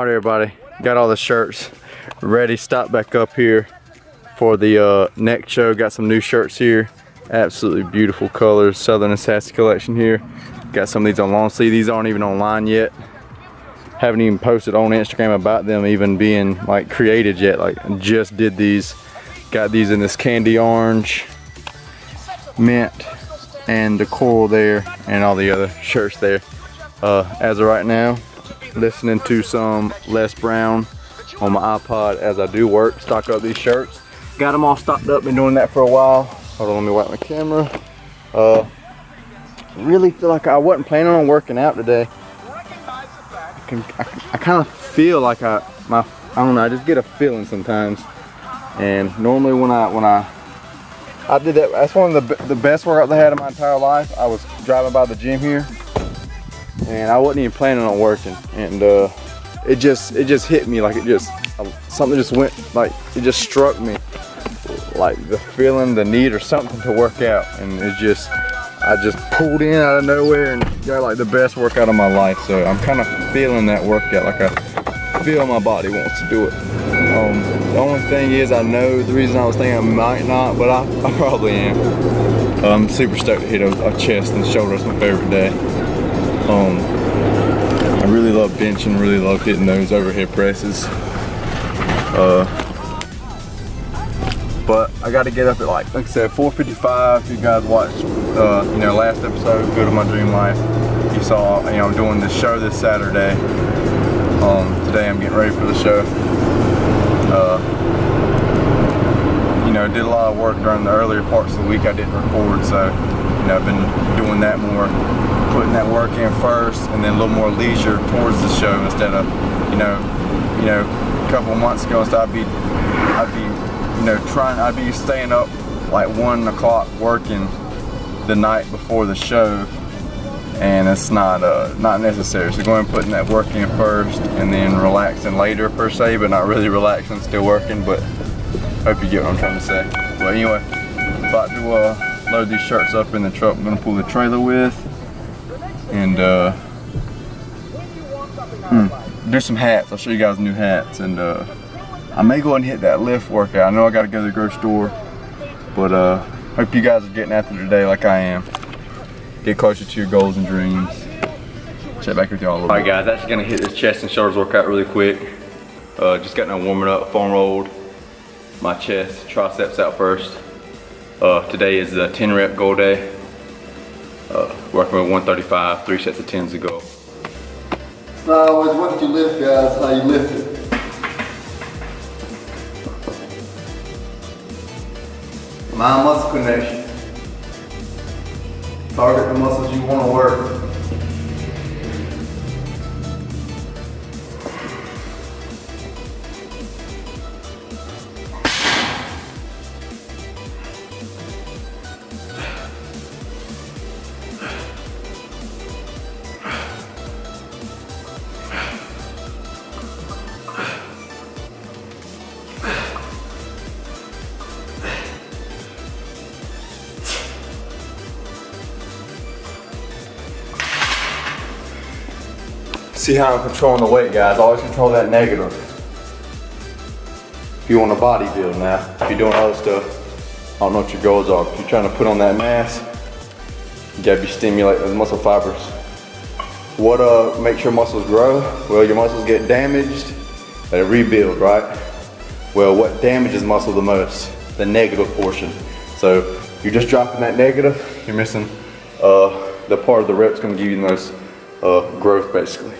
Alright everybody, got all the shirts ready. Stop back up here for the next show. Got some new shirts here. Absolutely beautiful colors. Southern and Sassy collection here. Got some of these on long sleeve. These aren't even online yet. Haven't even posted on Instagram about them even being like created yet. Like just did these. Got these in this candy orange, mint, and the coral there, and all the other shirts there. As of right now, listening to some Les Brown on my iPod as I do work, stock up these shirts. Got them all stocked up, been doing that for a while. Hold on, let me wipe my camera. Really feel like I wasn't planning on working out today. I kind of feel like I don't know, I just get a feeling sometimes. And normally when I did that, that's one of the best workouts I had in my entire life. I was driving by the gym here, and I wasn't even planning on working, and it just hit me like something just went, like it just struck me, like the feeling, the need or something to work out, and I just pulled in out of nowhere and got like the best workout of my life. So I'm kind of feeling that workout, like I feel my body wants to do it. The only thing is, I know the reason I was thinking I might not, but I probably am. I'm super stoked to hit a chest and shoulder. It's my favorite day. I really love benching, really love hitting those overhead presses. But I got to get up at like I said, 4:55. If you guys watched, you know, last episode, Go to My Dream Life, you saw, you know, I'm doing this show this Saturday. Today I'm getting ready for the show. You know, did a lot of work during the earlier parts of the week. I didn't record, so you know, I've been doing that more, putting that work in first, and then a little more leisure towards the show instead of, you know, a couple of months ago, so I'd be, you know, I'd be staying up like 1 o'clock working the night before the show, and it's not necessary. So going and putting that work in first, and then relaxing later per se, but not really relaxing, still working. But hope you get what I'm trying to say. But anyway, about to load these shirts up in the truck I'm gonna pull the trailer with, and do some hats. I'll show you guys new hats, and I may go and hit that lift workout. I know I gotta go to the grocery store, but hope you guys are getting after today like I am. Get closer to your goals and dreams. Check back with y'all a little bit. Alright guys, actually gonna hit this chest and shoulders workout really quick. Just got done warming up, foam rolled my chest, triceps out first. Today is the 10 rep goal day. Working with 135, 3 sets of 10s to go. It's not always what you lift, guys, how you lift it. Mind muscle connection. Target the muscles you want to work. See how I'm controlling the weight, guys. Always control that negative. If you want to bodybuild now, if you're doing other stuff, I don't know what your goals are. If you're trying to put on that mass, you gotta be stimulating those muscle fibers. What makes your muscles grow? Well, your muscles get damaged, they rebuild, right? Well, what damages muscle the most? The negative portion. So you're just dropping that negative, you're missing the part of the rep's gonna give you the most growth, basically.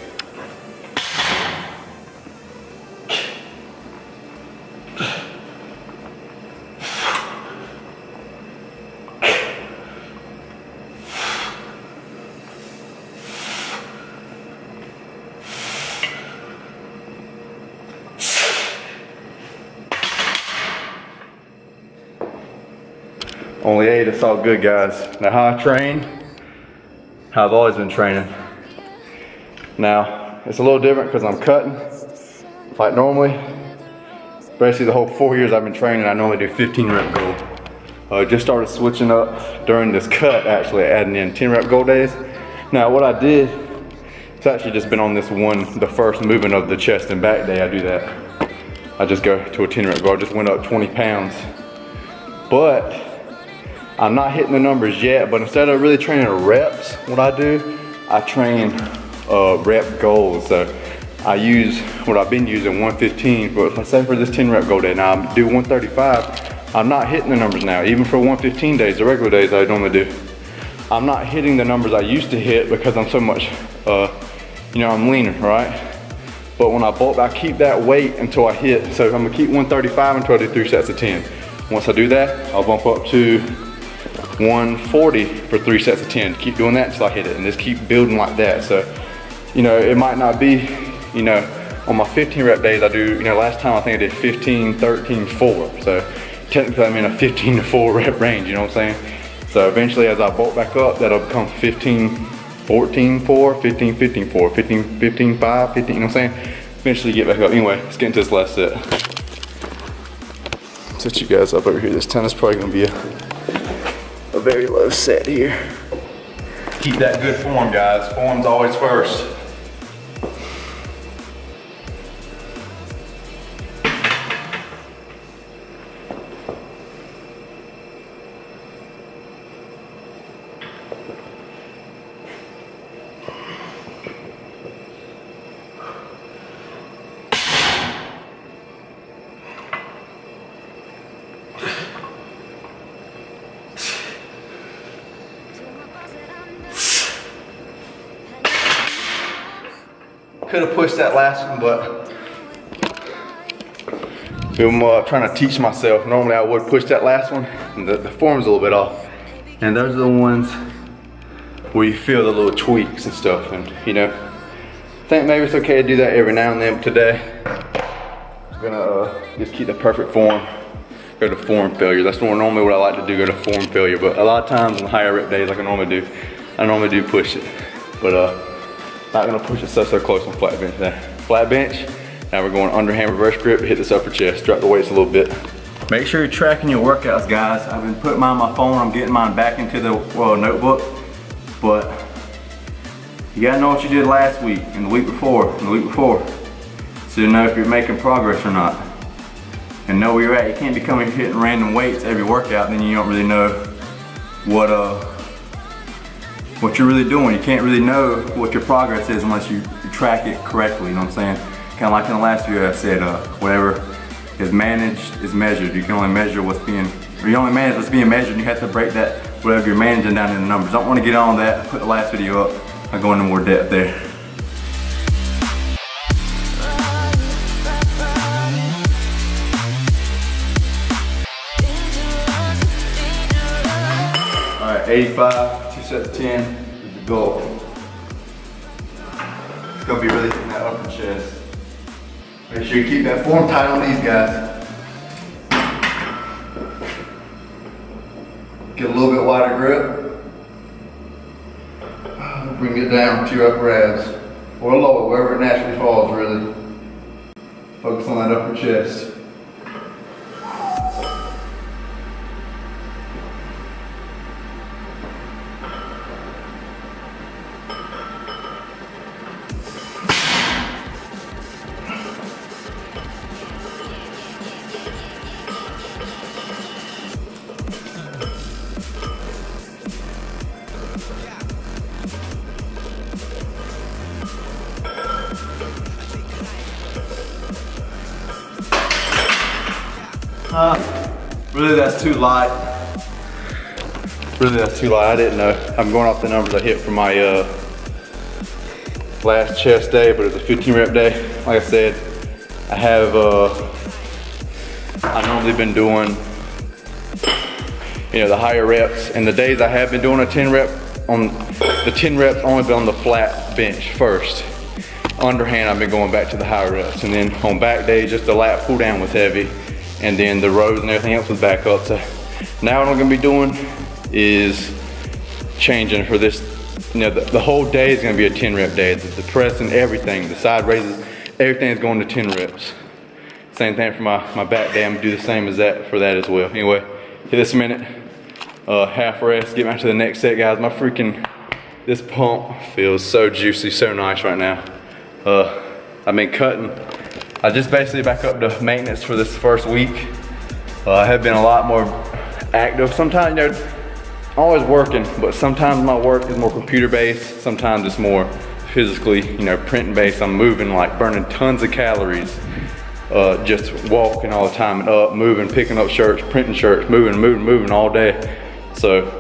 Only 8, it's all good, guys. Now how I train, how I've always been training. Now, it's a little different because I'm cutting. Like normally, basically the whole 4 years I've been training, I normally do 15 rep goal. Just started switching up during this cut, actually adding in 10 rep goal days. Now what I did It's actually just been on this one, the first movement of the chest and back day I do that. I just go to a 10 rep goal. I just went up 20 pounds. But I'm not hitting the numbers yet, but instead of really training reps, what I do, I train rep goals. So I use what I've been using, 115, but let's say for this 10 rep goal day, now I do 135, I'm not hitting the numbers now, even for 115 days, the regular days I normally do. I'm not hitting the numbers I used to hit because I'm so much, you know, I'm leaner, right? But when I bulk, I keep that weight until I hit, so I'm gonna keep 135 until I do 3 sets of 10. Once I do that, I'll bump up to 140 for 3 sets of 10. Keep doing that until I hit it, and just keep building like that. So, you know, it might not be, you know, on my 15 rep days I do, you know, last time I think I did 15, 13, 4. So technically I'm in a 15 to 4 rep range, you know what I'm saying? So eventually as I bulk back up, that'll become 15, 14, 4, 15, 15, 4, 15, 15, 5, 15, you know what I'm saying? Eventually get back up. Anyway, let's get into this last set. Set you guys up over here. This time is probably gonna be a very low set here. Keep that good form, guys. Form's always first. Could have pushed that last one, but I'm trying to teach myself. Normally I would push that last one, and the form's a little bit off. And those are the ones where you feel the little tweaks and stuff. And you know, I think maybe it's okay to do that every now and then, but today I'm gonna just keep the perfect form. Go to form failure. That's normally what I like to do, go to form failure. But a lot of times on higher rep days like I normally do push it. But not gonna push it so close on flat bench there. Flat bench, now we're going underhand reverse grip, hit this upper chest, drop the weights a little bit. Make sure you're tracking your workouts, guys. I've been putting mine on my phone, I'm getting mine back into the notebook, but you gotta know what you did last week, and the week before, and the week before, so you know if you're making progress or not. And know where you're at. You can't be coming hitting random weights every workout, then you don't really know what you're really doing. You can't really know what your progress is unless you track it correctly, you know what I'm saying? Kind of like in the last video I said, whatever is managed is measured. You can only measure what's being, or you only manage what's being measured, and you have to break that, whatever you're managing, down into numbers. I don't want to get on that, put the last video up, I'll go into more depth there. All right, 85. 2 sets of 10 is the goal. It's gonna be really hitting that upper chest. Make sure you keep that form tight on these guys. Get a little bit wider grip. Bring it down to your upper abs. Or lower, wherever it naturally falls, really. Focus on that upper chest. Really that's too light. Really that's too light, I didn't know. I'm going off the numbers I hit for my last chest day, but it's a 15 rep day. Like I said, I have, I've normally been doing, you know, the higher reps, and the days I have been doing a 10 rep, on the 10 reps only been on the flat bench first. Underhand I've been going back to the higher reps, and then on back days just the lat pull down was heavy, and then the rows and everything else was back up. So now what I'm gonna be doing is changing for this, you know, the whole day is gonna be a 10 rep day. The press and everything, the side raises, everything is going to 10 reps. Same thing for my back day, I'm gonna do the same as that for that as well. Anyway, hit this a minute, half rest, get back to the next set, guys. My freaking This pump feels so juicy, so nice right now. I've been cutting. I just basically back up to maintenance for this first week. I have been a lot more active. Sometimes, you know, always working, but sometimes my work is more computer based. Sometimes it's more physically, you know, printing based. I'm moving, like burning tons of calories. Just walking all the time and up, moving, picking up shirts, printing shirts, moving all day. So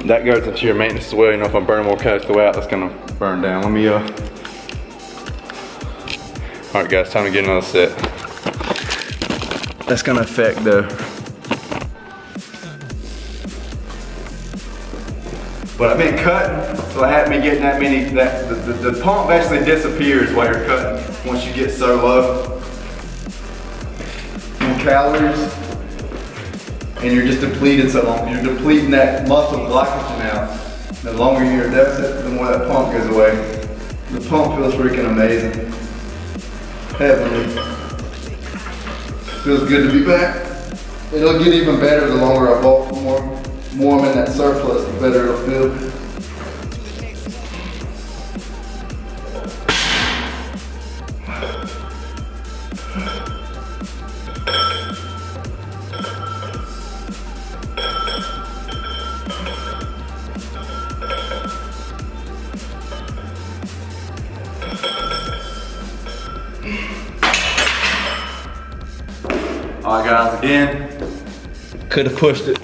that goes into your maintenance as well. You know, if I'm burning more calories throughout, that's gonna burn down. Let me, all right guys, time to get another set. That's gonna affect but I've been cutting, so I haven't been getting that many, the pump basically disappears while you're cutting once you get so low in calories, and you're just depleted so long. You're depleting that muscle glycogen out. The longer you're at deficit, the more that pump goes away. The pump feels freaking amazing. Heavenly. Feels good to be back. It'll get even better the longer I bulk, the more I'm in that surplus, the better it'll feel. All right guys, again, could have pushed it.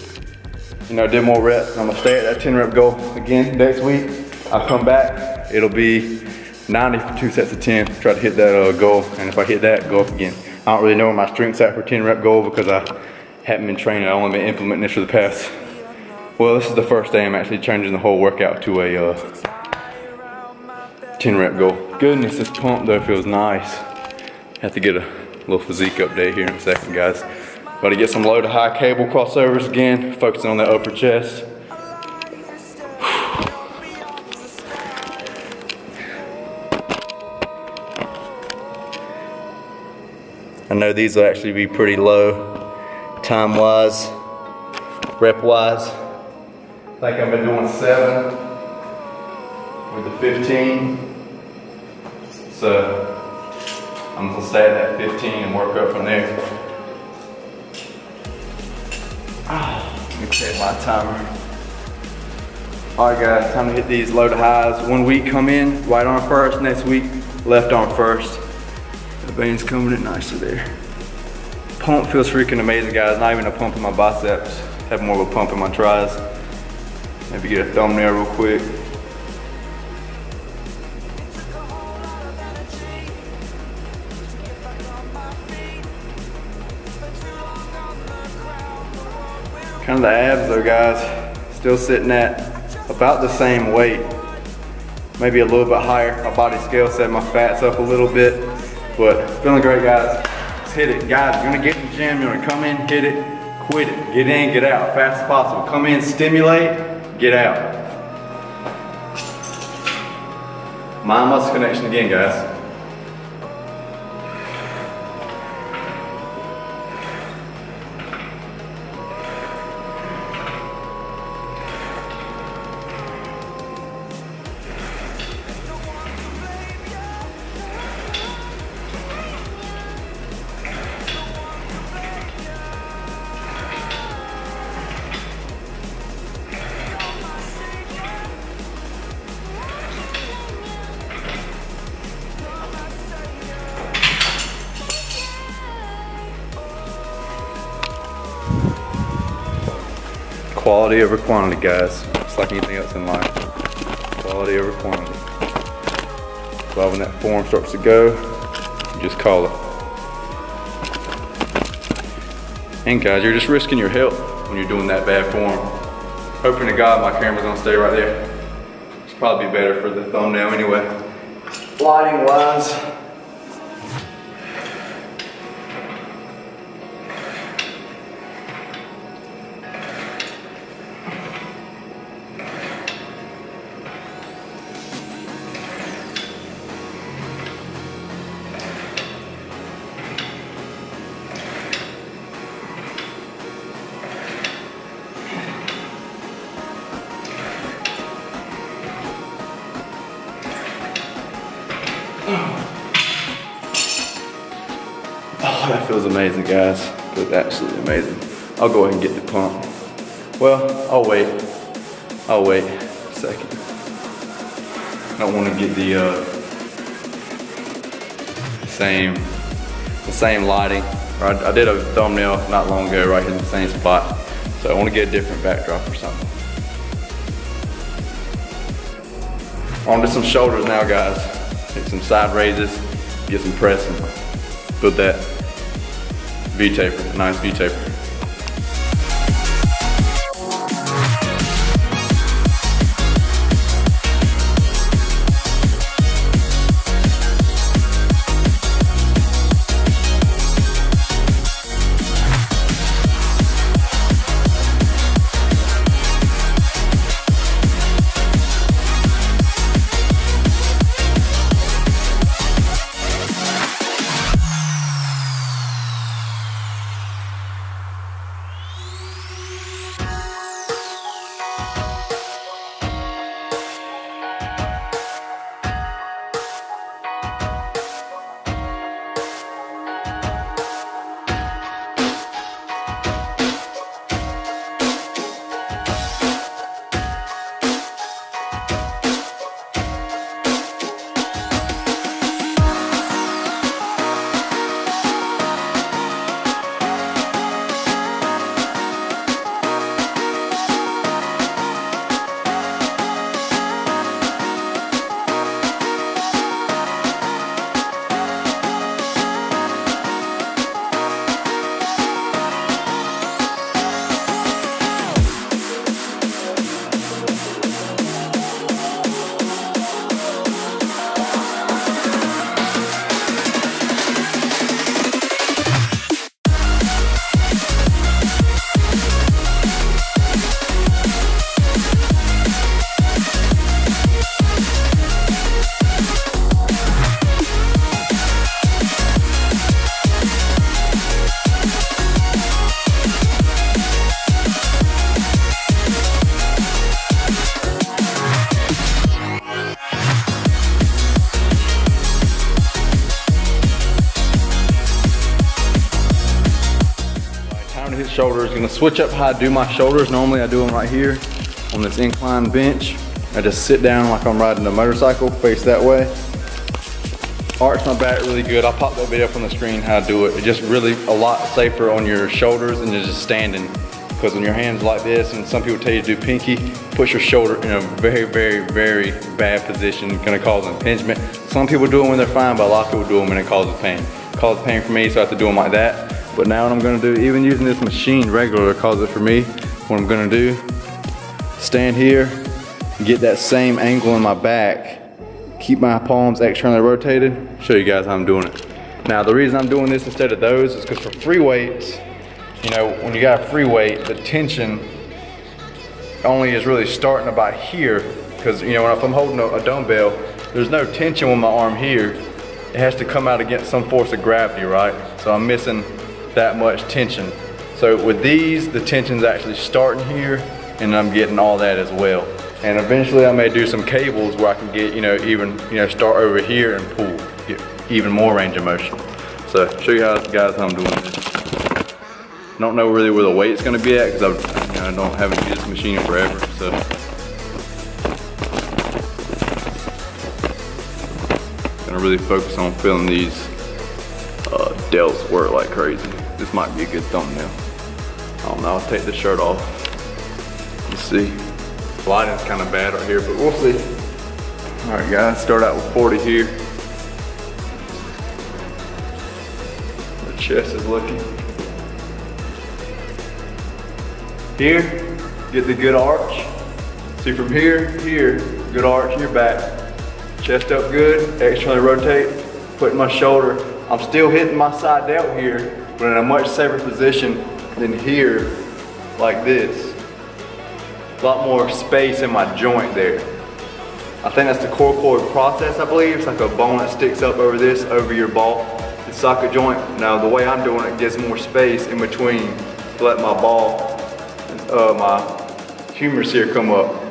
You know, did more reps. I'm gonna stay at that 10 rep goal again next week. I'll come back, it'll be 90 for 2 sets of 10. Try to hit that goal, and if I hit that, go up again. I don't really know where my strength's at for 10 rep goal because I haven't been training. I've only been implementing this for the past, well, this is the first day I'm actually changing the whole workout to a 10 rep goal. Goodness, this pump though feels nice. Have to get a little physique update here in a second, guys. About to get some low to high cable crossovers again, focusing on that upper chest. I know these will actually be pretty low, time-wise, rep-wise. I think I've been doing 7 with the 15. So I'm gonna stay at that 15 and work up from there. Let me set my timer. All right guys, time to hit these low to highs. 1 week come in, right arm first, next week, left arm first. The veins coming in nicely there. Pump feels freaking amazing, guys. Not even a pump in my biceps. Have more of a pump in my tries. Maybe get a thumbnail real quick. Kind of the abs though, guys, still sitting at about the same weight. Maybe a little bit higher. My body scale said my fat's up a little bit, but feeling great, guys. Let's hit it. Guys, you're gonna get in the gym, you're gonna come in, hit it, quit it. Get in, get out, fast as possible. Come in, stimulate, get out. Mind muscle connection again, guys. Quality over quantity, guys. It's like anything else in life. Quality over quantity. But when that form starts to go, you just call it. And guys, you're just risking your health when you're doing that bad form. Hoping to God my camera's gonna stay right there. It's probably better for the thumbnail anyway. Lighting wise, Feels amazing, guys. Feels absolutely amazing. I'll go ahead and get the pump. Well, I'll wait. I'll wait a second. I don't want to get the same lighting. I did a thumbnail not long ago right here in the same spot. So I want to get a different backdrop or something. On to some shoulders now, guys. Take some side raises, get some pressing. Build that V-taper, nice V-taper. Shoulders, gonna switch up how I do my shoulders. Normally I do them right here on this incline bench. I just sit down like I'm riding a motorcycle, face that way. Arch my back really good. I'll pop that video up on the screen how to do it. It's just really a lot safer on your shoulders than just standing. Because when your hands like this, and some people tell you to do pinky, push your shoulder in a very, very, very bad position, gonna cause impingement. Some people do them when they're fine, but a lot of people do them and it causes pain. It causes pain for me, so I have to do them like that. But now what I'm gonna do, even using this machine regular causes it for me, what I'm gonna do, stand here, get that same angle in my back, keep my palms externally rotated, show you guys how I'm doing it. Now the reason I'm doing this instead of those is because for free weights, you know, when you got a free weight, the tension only is really starting about here, because you know, if I'm holding a dumbbell, there's no tension with my arm here. It has to come out against some force of gravity, right? So I'm missing that much tension. So with these, the tension's actually starting here, and I'm getting all that as well. And eventually I may do some cables where I can get, even start over here and pull, get even more range of motion. So show you guys how I'm doing this. I don't know really where the weight's gonna be at because I haven't used this machine in forever. So gonna really focus on feeling these delts work like crazy. This might be a good thumbnail. I don't know, I'll take the shirt off. Let's see. Lighting's kind of bad right here, but we'll see. All right guys, start out with 40 here. The chest is looking. Here, get the good arch. See from here, good arch in your back. Chest up good, externally rotate, putting my shoulder. I'm still hitting my side delt here, but in a much safer position than here, like this. A lot more space in my joint there. I think that's the coracoid process, I believe. It's like a bone that sticks up over this, over your ball, the socket joint. Now the way I'm doing it gives more space in between to let my ball, my humerus here come up.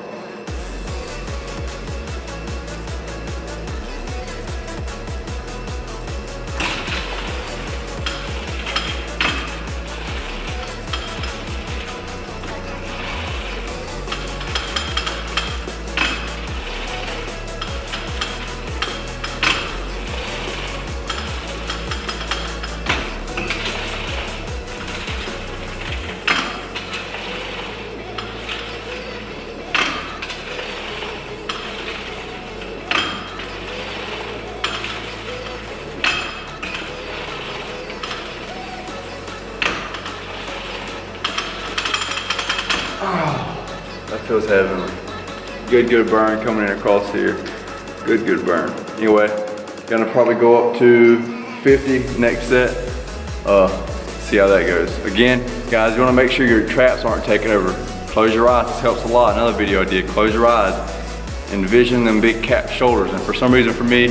That feels heavenly. Good burn coming in across here. Good burn. Anyway, gonna probably go up to 50 next set. See how that goes. Again, guys, you wanna make sure your traps aren't taking over. Close your eyes, this helps a lot. Another video I did, close your eyes. Envision them big cap shoulders. And for some reason for me,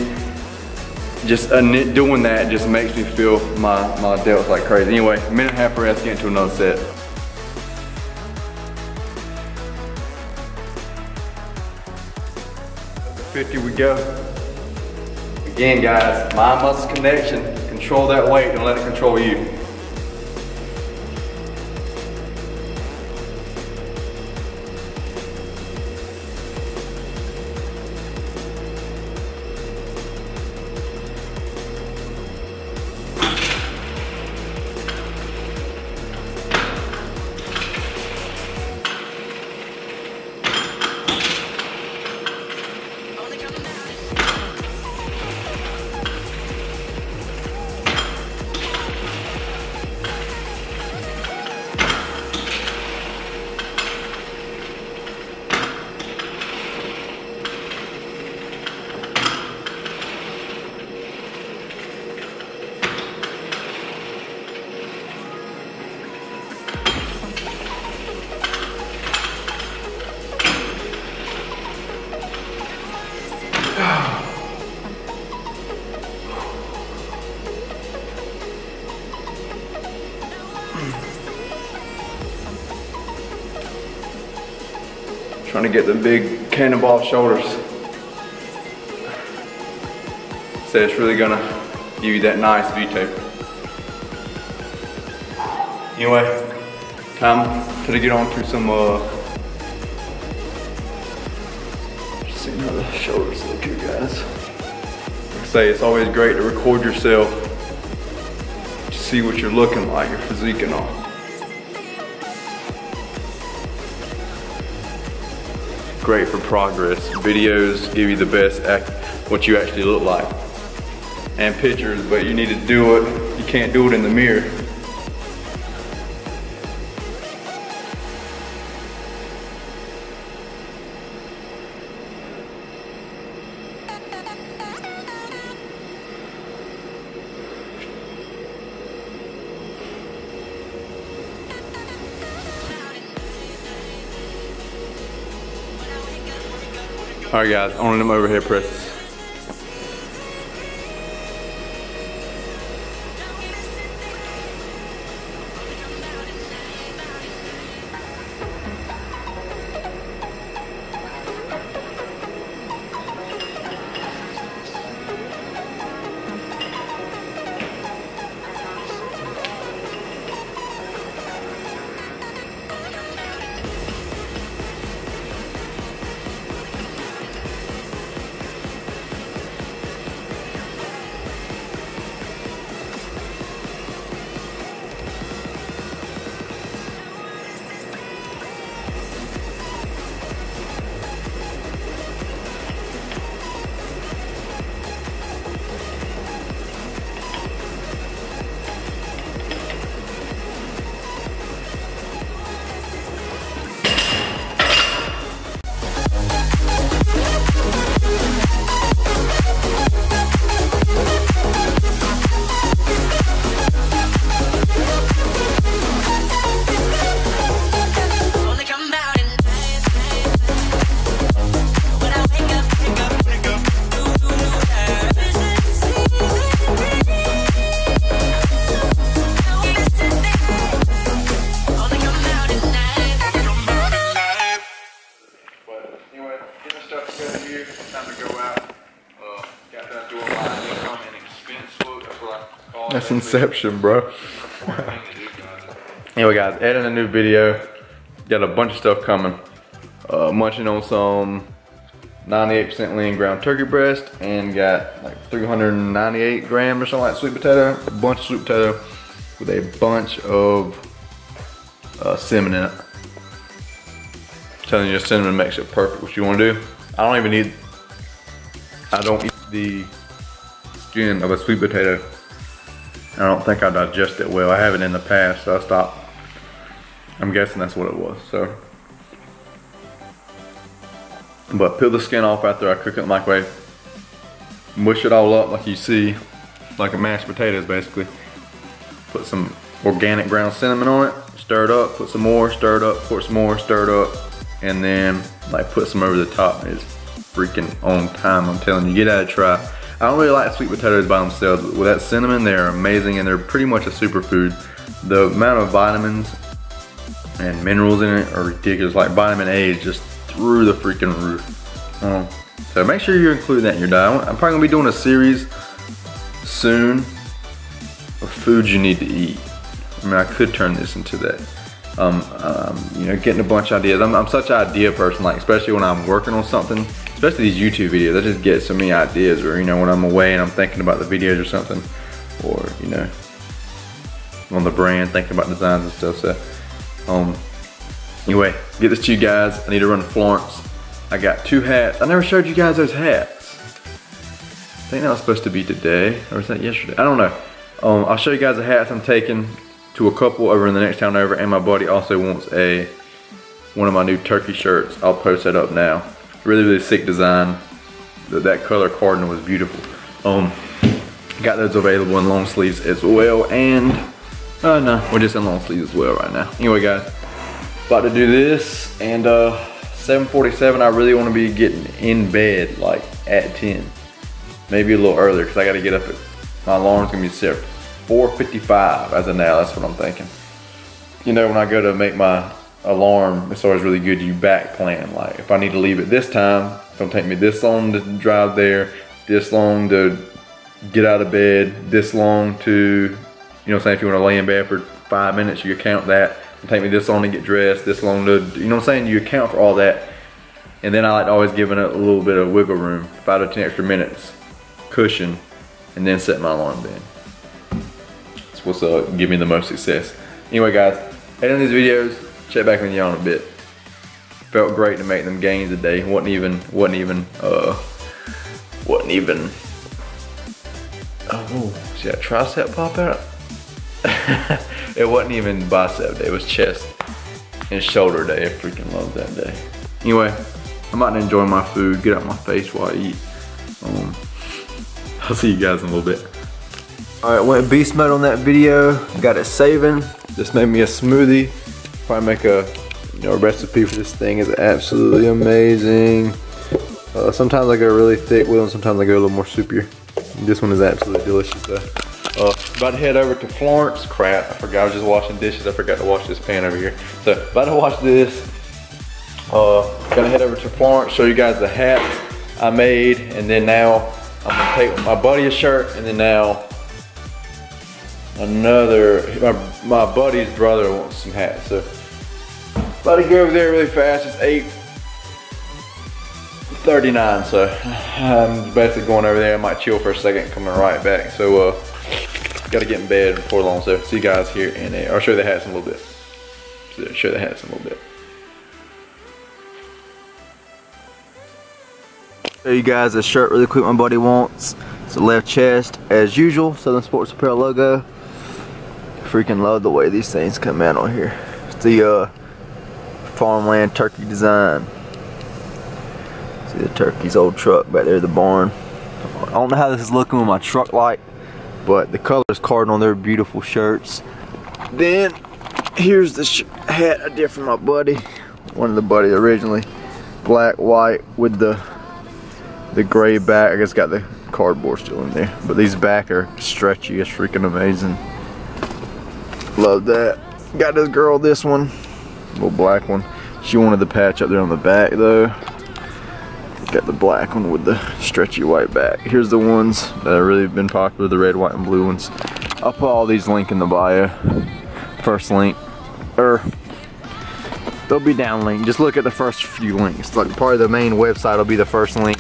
just doing that just makes me feel my delts like crazy. Anyway, minute and a half rest, get into another set. 50 we go. Again, guys, mind muscle connection. Control that weight, don't let it control you. Trying to get the big cannonball shoulders. So it's really gonna give you that nice V-tape. Anyway, time to get on to some, just seeing how the shoulders look here, guys. Like I say, it's always great to record yourself, to see what you're looking like, your physique and all. Great for progress. Videos give you the best what you actually look like. And pictures, but you need to do it. You can't do it in the mirror. All right, guys, on them overhead presses. That's Inception, bro. Anyway, guys, adding a new video. Got a bunch of stuff coming. Munching on some 98% lean ground turkey breast, and got like 398 grams or something like sweet potato. A bunch of sweet potato with a bunch of cinnamon in it. I'm telling you, cinnamon makes it perfect. What you want to do? I don't eat the skin of a sweet potato. I don't think I digest it well. I haven't in the past, so I stopped. I'm guessing that's what it was. So But peel the skin off after I cook it in the microwave. Mush it all up like you see, like a mashed potatoes basically. Put some organic ground cinnamon on it, stir it up, put some more, stir it up, put some more, stir it up, and then like put some over the top. It's freaking on time, I'm telling you, get out of try. I don't really like sweet potatoes by themselves, but with that cinnamon, they're amazing and they're pretty much a superfood. The amount of vitamins and minerals in it are ridiculous. Like vitamin A is just through the freaking roof. So make sure you include that in your diet. I'm probably gonna be doing a series soon of foods you need to eat. I mean, I could turn this into that. You know, getting a bunch of ideas. I'm such an idea person, like especially when I'm working on something, especially these YouTube videos. I just get so many ideas, or you know, when I'm away and I'm thinking about the videos or something, or you know, on the brand, thinking about designs and stuff. So, anyway, get this to you guys. I need to run to Florence. I got 2 hats. I never showed you guys those hats. I think that was supposed to be today, or was that yesterday? I don't know. I'll show you guys the hats I'm taking to a couple over in the next town over, and my buddy also wants one of my new turkey shirts. I'll post that up now. Really, really sick design. That color cardinal was beautiful. Got those available in long sleeves as well, and no, we're just in long sleeves as well right now. Anyway, guys, about to do this, and 7:47. I really want to be getting in bed like at 10, maybe a little earlier, because I got to get up at, my alarm's gonna be set 4:55 as of now. That's what I'm thinking. You know, when I go to make my alarm, it's always really good to back plan. Like if I need to leave at this time, it's gonna take me this long to drive there, this long to get out of bed, this long to, you know what I'm saying, if you want to lay in bed for 5 minutes, you count that. It'll take me this long to get dressed, this long to, you know what I'm saying, you account for all that. And then I like to always give it a little bit of wiggle room, 5 to 10 extra minutes, cushion, and then set my alarm then. That's what's give me the most success. Anyway, guys, editing these videos, check back with y'all in a bit. Felt great to make them gains today. Wasn't even, oh, see that tricep pop out? It wasn't even bicep day, it was chest and shoulder day. I freaking love that day. Anyway, I'm about to enjoy my food, get out my face while I eat. I'll see you guys in a little bit. Alright, went beast mode on that video, got it saving. Just made me a smoothie. Probably make a recipe for this thing. Is absolutely amazing. Sometimes I go really thick with them, sometimes I go a little more soupier. This one is absolutely delicious though. About to head over to Florence. Crap, I forgot, I was just washing dishes. I forgot to wash this pan over here. So about to wash this. Gonna head over to Florence, show you guys the hats I made, and then now I'm gonna take my buddy a shirt, and then now my buddy's brother wants some hats. So about to go over there really fast. It's 8:39, so I'm basically going over there. I might chill for a second, coming right back. So gotta get in bed before long. So see you guys here in I'll show you the hats in a little bit. So show you the hats in a little bit. Show you guys a shirt really quick my buddy wants. It's a left chest as usual, Southern Sports Apparel logo. Freaking love the way these things come out on here. It's the farmland turkey design. See the turkey's old truck back there, the barn. I don't know how this is looking with my truck light, but the colors cardinal, they're beautiful shirts. Then here's the hat I did for my buddy. One of the buddies originally. Black, white with the gray back. I guess got the cardboard still in there. But these back are stretchy. It's freaking amazing. Love that. Got this girl this one. Little black one. She wanted the patch up there on the back though. Got the black one with the stretchy white back. Here's the ones that have really been popular, the red, white, and blue ones. I'll put all these links in the bio. First link, or they'll be down linked. Just look at the first few links. Like probably the main website will be the first link,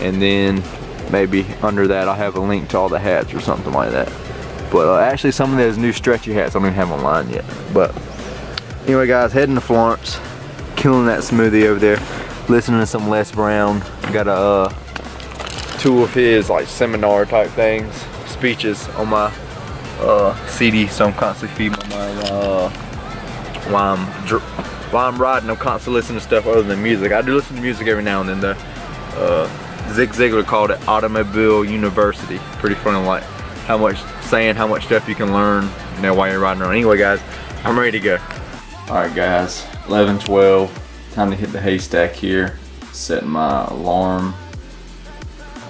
and then maybe under that I'll have a link to all the hats or something like that. But actually some of those new stretchy hats I don't even have online yet. But anyway guys, heading to Florence, killing that smoothie over there, listening to some Les Brown. Got a two of his like seminar type things, speeches on my CD, so I'm constantly feeding my mind while I'm while I'm riding, I'm constantly listening to stuff other than music. I do listen to music every now and then though. Zig Ziglar called it Automobile University. Pretty funny, like how much stuff you can learn, you know, while you're riding around. Anyway guys, I'm ready to go. Alright guys, 11:12, time to hit the haystack here. Setting my alarm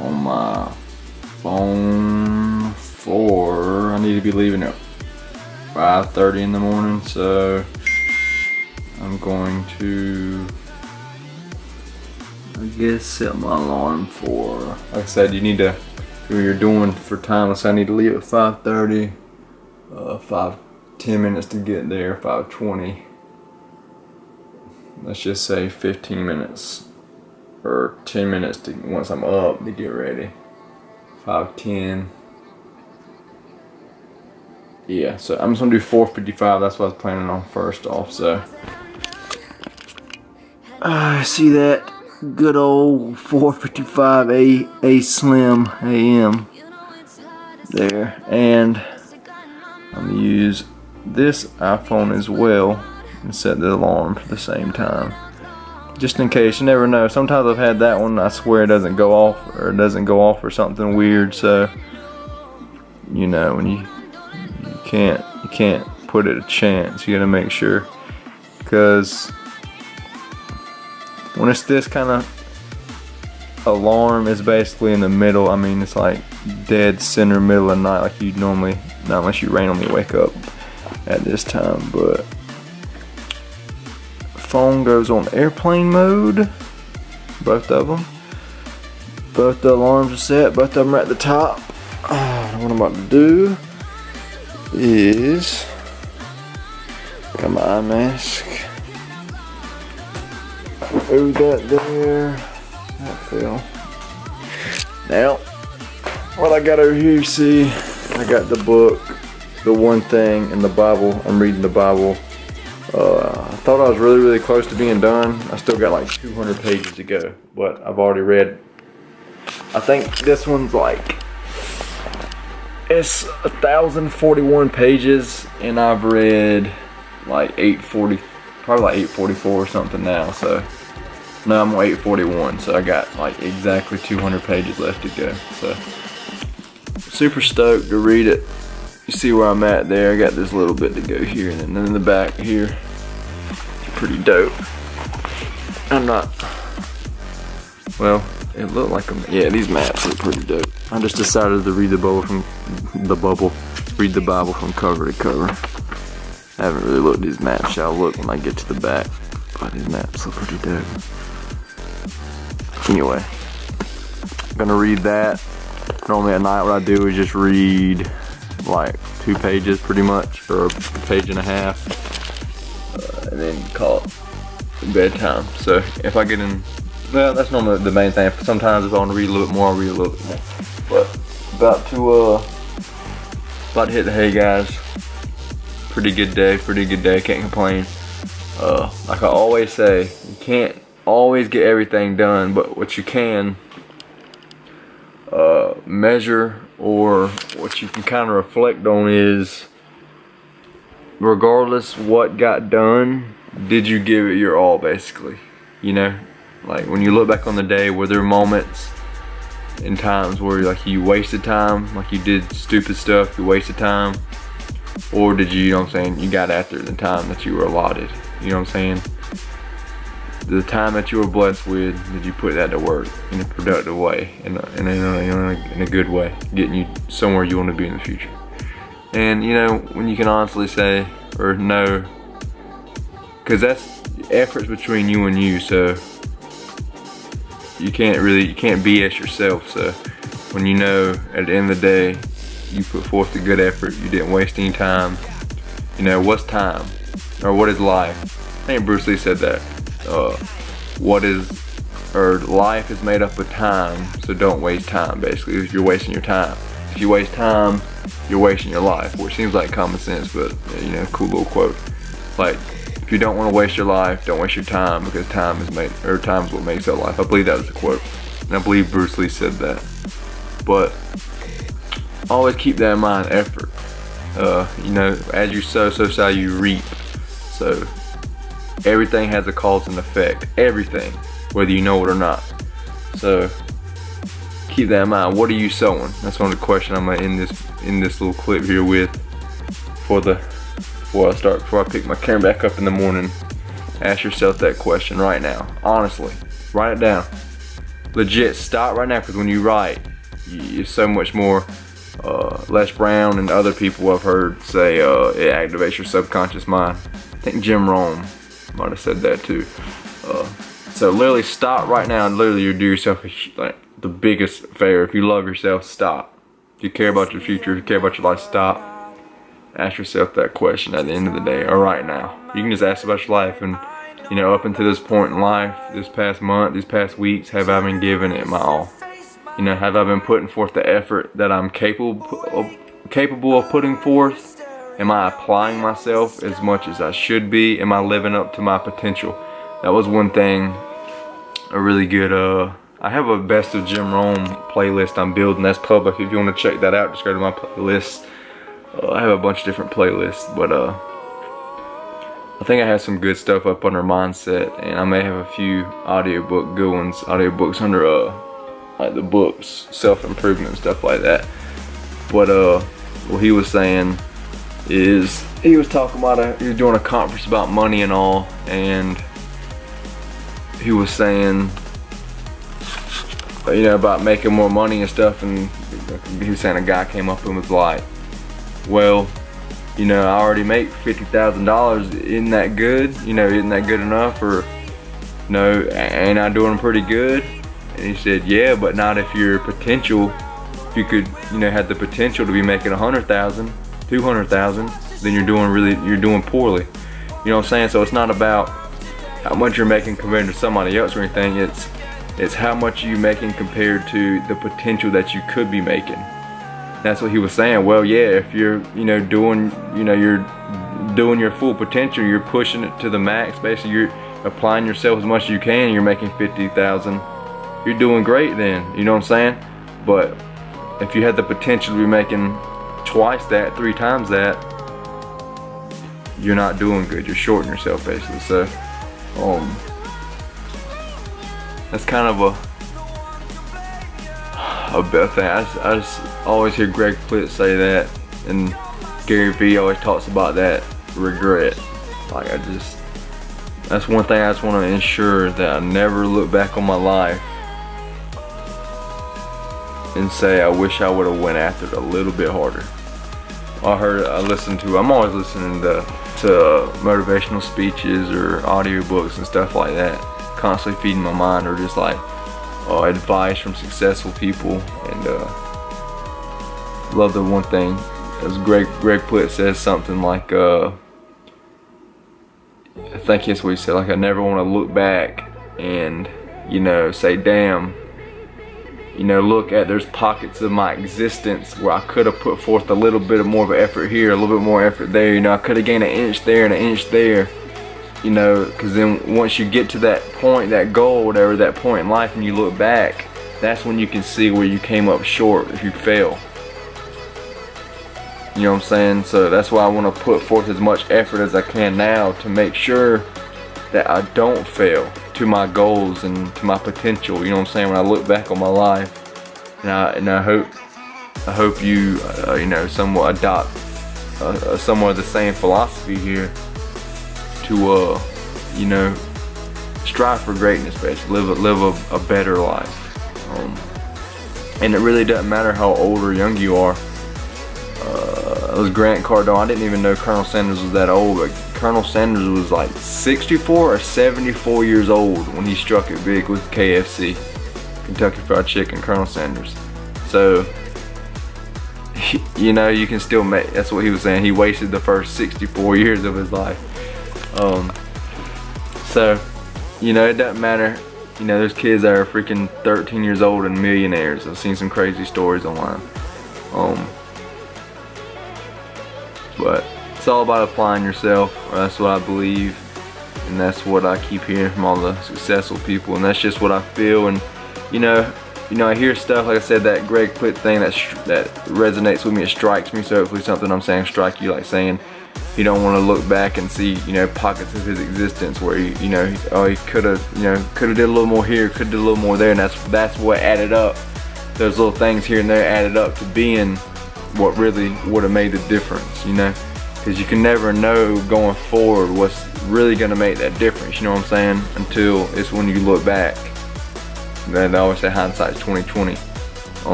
on my phone for, I need to be leaving at 5:30 in the morning, so I'm going to, I guess, set my alarm for, like I said, you need to, what you're doing for time, so I need to leave at 5:30, 10 minutes to get there, 5:20, let's just say 15 minutes, or 10 minutes to, once I'm up, to get ready, 5:10, yeah, so I'm just gonna do 4:55, that's what I was planning on first off, so. See that good old 4:55 a slim AM there, and I'm gonna use this iPhone as well and set the alarm for the same time, just in case. You never know. Sometimes I've had that one, I swear it doesn't go off, or it doesn't go off or something weird, so you know, when you can't put it a chance. You gotta make sure, because when it's this kind of alarm, is basically in the middle. I mean, it's like dead center middle of the night, like you normally, not unless you randomly wake up at this time. But phone goes on airplane mode, both of them. Both the alarms are set, both of them are at the top. What I'm about to do is, got my eye mask. Move that there. That fell. Now, what I got over here, you see, I got the book, the one thing, and the Bible. I'm reading the Bible. I thought I was really close to being done. I still got like 200 pages to go, but I've already read, I think this one's like, it's 1,041 pages, and I've read like 840, probably like 844 or something now, so. No, I'm on 841, so I got like exactly 200 pages left to go. So, super stoked to read it. You see where I'm at there. I got this little bit to go here, and then in the back here, it's pretty dope. I'm not, well, it looked like them. Yeah, these maps are pretty dope. I just decided to read the Bible from cover to cover. I haven't really looked at these maps. I'll look when I get to the back, but these maps look pretty dope. Anyway, I'm gonna read that. Normally at night what I do is just read like 2 pages pretty much, or a page and a half, and then call it bedtime. So if I get in, well, that's normally the main thing. Sometimes if I want to read a little bit more, I'll read a little bit more. But about to hit the hay, guys. Pretty good day, can't complain. Like I always say, you can't always get everything done, but what you can measure, or what you can kind of reflect on, is regardless what got done, did you give it your all, basically? You know, like when you look back on the day, were there moments and times where like you wasted time, like you did stupid stuff, you wasted time, or did you, you know what I'm saying, you got after the time that you were allotted? You know what I'm saying? The time that you were blessed with, did you put that to work in a productive way, in a good way, getting you somewhere you want to be in the future? And you know, when you can honestly say, or know, because that's efforts between you and you, so you can't BS yourself. So when you know at the end of the day you put forth a good effort, you didn't waste any time. You know, what's time, or what is life? I think Bruce Lee said that. Life is made up of time, so don't waste time. Basically, you're wasting your time. If you waste time, you're wasting your life, which seems like common sense, but you know, cool little quote. It's like, if you don't want to waste your life, don't waste your time, because time is what makes up life. I believe that was the quote, and I believe Bruce Lee said that. But always keep that in mind. Effort. You know, as you sow, so shall you reap. So Everything has a cause and effect. Everything, whether you know it or not. So keep that in mind. What are you sowing? That's one of the questions I'm gonna end this little clip here with. Before I pick my camera back up in the morning. Ask yourself that question right now. Honestly, write it down. Legit, stop right now, because when you write, you're so much more. Les Brown and other people I've heard say it activates your subconscious mind. I think Jim Rohn might have said that too. So literally stop right now, and literally you do yourself like the biggest favor. If you love yourself, stop. If you care about your future, if you care about your life, stop. Ask yourself that question at the end of the day, or right now. You can just ask about your life, and you know, up until this point in life, this past month, these past weeks, have I been giving it my all? You know, have I been putting forth the effort that I'm capable of putting forth? Am I applying myself as much as I should be? Am I living up to my potential? That was one thing, a really good, I have a Best of Jim Rohn playlist I'm building. That's public. If you want to check that out, just go to my playlist. I have a bunch of different playlists, but I think I have some good stuff up under mindset, and I may have a few audiobook good ones, audiobooks under like the books, self-improvement and stuff like that. But what he was saying is, he was talking about he was doing a conference about money and all, and he was saying, you know, about making more money and stuff, and he was saying a guy came up and was like, well, you know, I already make $50,000. Isn't that good? You know, isn't that good enough? Or, no, ain't I doing pretty good? And he said, yeah, but not if your potential, if you could, you know, had the potential to be making 100,000, 200,000, then you're doing poorly. You know what I'm saying? So it's not about how much you're making compared to somebody else or anything. It's how much you're making compared to the potential that you could be making. That's what he was saying. Well, yeah, if you're, you know, you're doing your full potential, you're pushing it to the max. Basically, you're applying yourself as much as you can. You're making 50,000. You're doing great then. You know what I'm saying? But if you had the potential to be making twice that, 3 times that, you're not doing good. You're shorting yourself basically. So, that's kind of a bad thing. I just always hear Greg Plitt say that, and Gary Vee always talks about that regret. Like, that's one thing I just want to ensure, that I never look back on my life and say I wish I would have went after it a little bit harder. I'm always listening to motivational speeches or audiobooks and stuff like that, constantly feeding my mind, or just like advice from successful people. And love the one thing, as Greg Plitt says something like, I think that's what he said, like, I never want to look back and, you know, say, damn, you know, look at, there's pockets of my existence where I could have put forth a little bit more of an effort here, a little bit more effort there. You know, I could have gained an inch there and an inch there. You know, because then once you get to that point, that goal, whatever, that point in life, and you look back, that's when you can see where you came up short if you fail. You know what I'm saying? So that's why I want to put forth as much effort as I can now to make sure that I don't fail to my goals and to my potential. You know what I'm saying? When I look back on my life, and I hope you you know, somewhat adopt somewhat of the same philosophy here, to you know, strive for greatness, basically live a better life. And it really doesn't matter how old or young you are. It was Grant Cardone. I didn't even know Colonel Sanders was that old, but Colonel Sanders was like 64 or 74 years old when he struck it big with KFC, Kentucky Fried Chicken, Colonel Sanders. So, you know, you can still make, that's what he was saying, he wasted the first 64 years of his life. So, you know, it doesn't matter. You know, there's kids that are freaking 13 years old and millionaires. I've seen some crazy stories online. But it's all about applying yourself, or that's what I believe, and that's what I keep hearing from all the successful people, and that's just what I feel. And you know, I hear stuff, like I said, that Greg Plitt thing that resonates with me, it strikes me. So hopefully something I'm saying strike you, like saying, he don't want to look back and see, you know, pockets of his existence where he, you know, oh, he could have, you know, could have did a little more here, could have did a little more there, and that's what added up. Those little things here and there added up to being what really would have made the difference, you know, because you can never know going forward what's really gonna make that difference, you know what I'm saying, until it's when you look back. They always say hindsight's 20/20.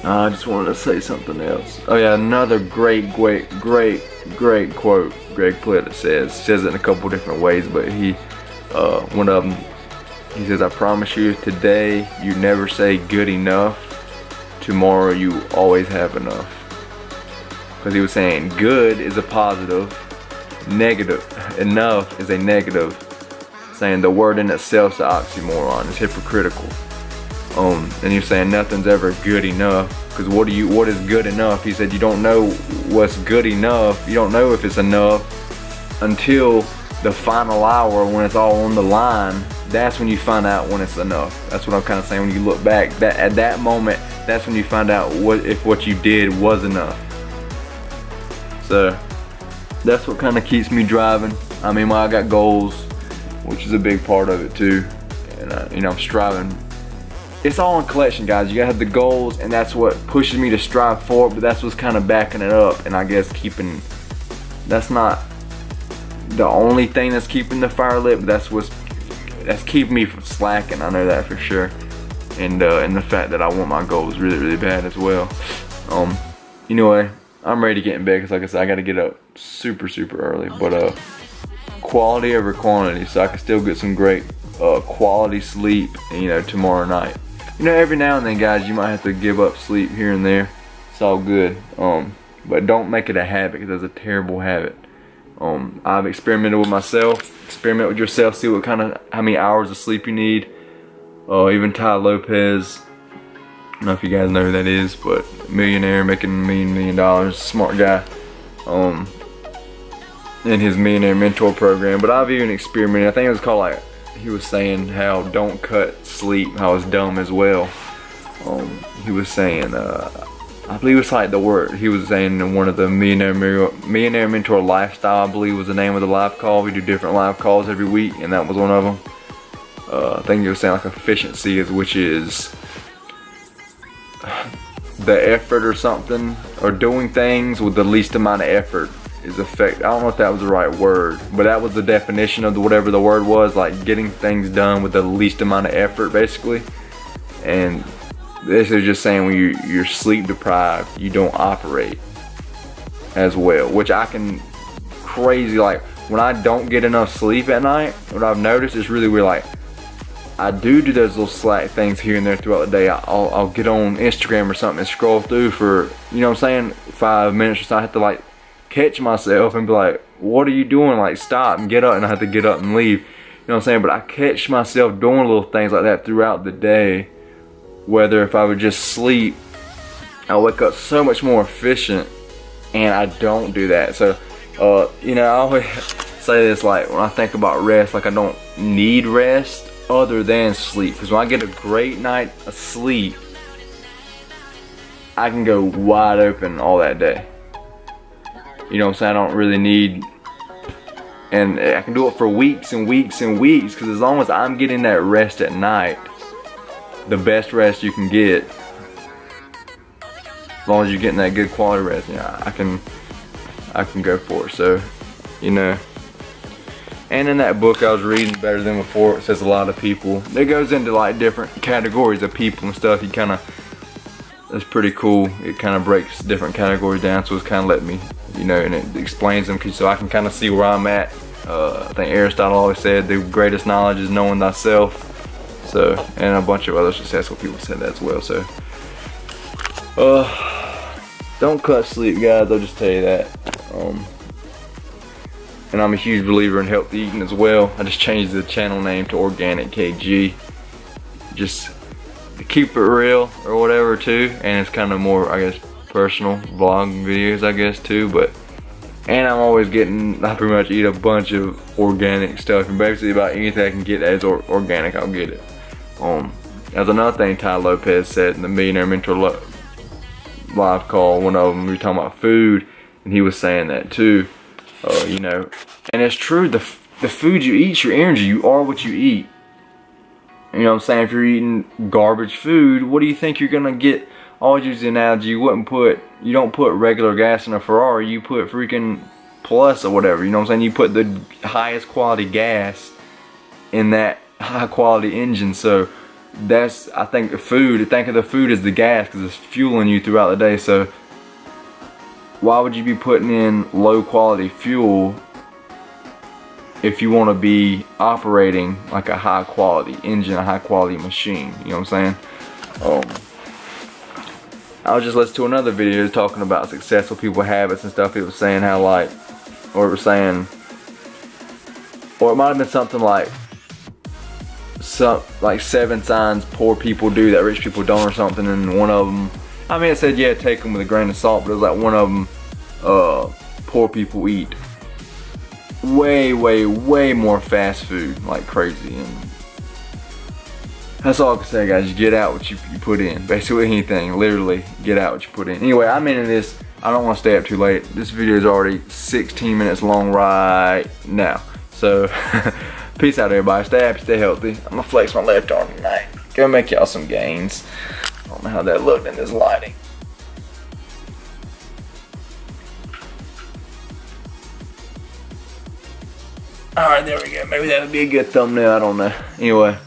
I just wanted to say something else. Oh yeah, another great quote Greg Plitt says it in a couple different ways, but one of them, he says, I promise you, if today you never say good enough, tomorrow you always have enough. Because he was saying good is a positive, enough is a negative, saying the word in itself is an oxymoron, it's hypocritical. And you're saying nothing's ever good enough, because what is good enough? He said you don't know what's good enough, you don't know if it's enough until the final hour when it's all on the line. That's when you find out when it's enough. That's what I'm kind of saying. When you look back, that at that moment, that's when you find out if what you did was enough. So that's what kind of keeps me driving. I mean, I got goals, which is a big part of it too, and you know, I'm striving. It's all in collection, guys. You gotta have the goals, and that's what pushes me to strive for it, but that's what's kind of backing it up, and I guess that's not the only thing that's keeping the fire lit, but that's keeping me from slacking. I know that for sure, and the fact that I want my goals really, really bad as well. Anyway, I'm ready to get in bed, because like I said, I gotta get up super, super early, but quality over quantity, so I can still get some great quality sleep, you know, tomorrow night. You know, every now and then, guys, you might have to give up sleep here and there. It's all good, but don't make it a habit, because that's a terrible habit. I've experimented with myself. Experiment with yourself. See how many hours of sleep you need. Even Ty Lopez, I don't know if you guys know who that is, but millionaire making $1 million, smart guy. In his Millionaire Mentor program. But I've even experimented. I think it was called, like, he was saying how don't cut sleep, how it's dumb as well. He was saying, I believe it's like the word, he was saying in one of the Millionaire Mentor Lifestyle, I believe was the name of the live call. We do different live calls every week, and that was one of them. I think he was saying like efficiency, which is the effort or something, or doing things with the least amount of effort is effect. I don't know if that was the right word, but that was the definition of whatever the word was, like getting things done with the least amount of effort, basically. And this is just saying when you're sleep deprived, you don't operate as well, which I can crazy, like when I don't get enough sleep at night, what I've noticed is really weird, like I do those little slack things here and there throughout the day. I'll get on Instagram or something and scroll through for, you know what I'm saying, 5 minutes or so. I have to like catch myself and be like, what are you doing? Like, stop and get up, and I have to get up and leave. You know what I'm saying? But I catch myself doing little things like that throughout the day. Whether if I would just sleep, I wake up so much more efficient, and I don't do that. So, you know, I always say this, like when I think about rest, like I don't need rest other than sleep. Because when I get a great night of sleep, I can go wide open all that day. You know what I'm saying? I don't really need, and I can do it for weeks and weeks and weeks, because as long as I'm getting that rest at night, the best rest you can get, as long as you're getting that good quality rest, yeah, I can go for it. So, you know, and in that book I was reading, Better Than Before, it says a lot of people, it goes into like different categories of people and stuff. You kind of, it's pretty cool. It kind of breaks different categories down, so it's kind of let me, you know, and it explains them, so I can kind of see where I'm at. I think Aristotle always said the greatest knowledge is knowing thyself. So, and a bunch of other successful people said that as well. So, don't cut sleep, guys. I'll just tell you that. And I'm a huge believer in healthy eating as well. I just changed the channel name to Organic KG, just to keep it real or whatever too. And it's kind of more, I guess, personal vlog videos, I guess too. But and I'm always getting, I pretty much eat a bunch of organic stuff, and basically about anything I can get that is organic, I'll get it. As another thing Ty Lopez said in the Millionaire Mentor live call, one of them, we were talking about food, and he was saying that too. You know, and it's true. The food you eat, your energy. You are what you eat. You know what I'm saying? If you're eating garbage food, what do you think you're gonna get? I always use the analogy, you don't put regular gas in a Ferrari, you put freaking Plus or whatever, you know what I'm saying? You put the highest quality gas in that high quality engine. So that's, I think of the food as the gas, because it's fueling you throughout the day. So why would you be putting in low quality fuel if you want to be operating like a high quality engine, a high quality machine? You know what I'm saying? I was just listening to another video talking about successful people habits and stuff. It was saying how or it might have been something like 7 signs poor people do that rich people don't, or something. And one of them, I mean, it said, yeah, take them with a grain of salt, but it was like one of them, poor people eat way more fast food like crazy. And that's all I can say, guys. You get out what you put in. Basically anything, literally get out what you put in. Anyway, I'm into this. I don't want to stay up too late. This video is already 16 minutes long right now. So peace out, everybody. Stay happy, stay healthy. I'm gonna flex my left arm tonight. Go make y'all some gains. I don't know how that looked in this lighting. Alright, there we go. Maybe that would be a good thumbnail. I don't know. Anyway.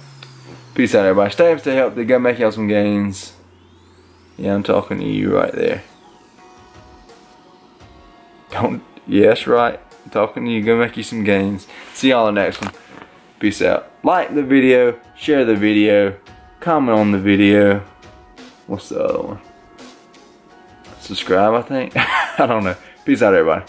Peace out, everybody. Stay up, stay healthy. Go make y'all some gains. Yeah, I'm talking to you right there. Yes, right. I'm talking to you. Go make you some gains. See y'all in the next one. Peace out. Like the video. Share the video. Comment on the video. What's the other one? Subscribe, I think. I don't know. Peace out, everybody.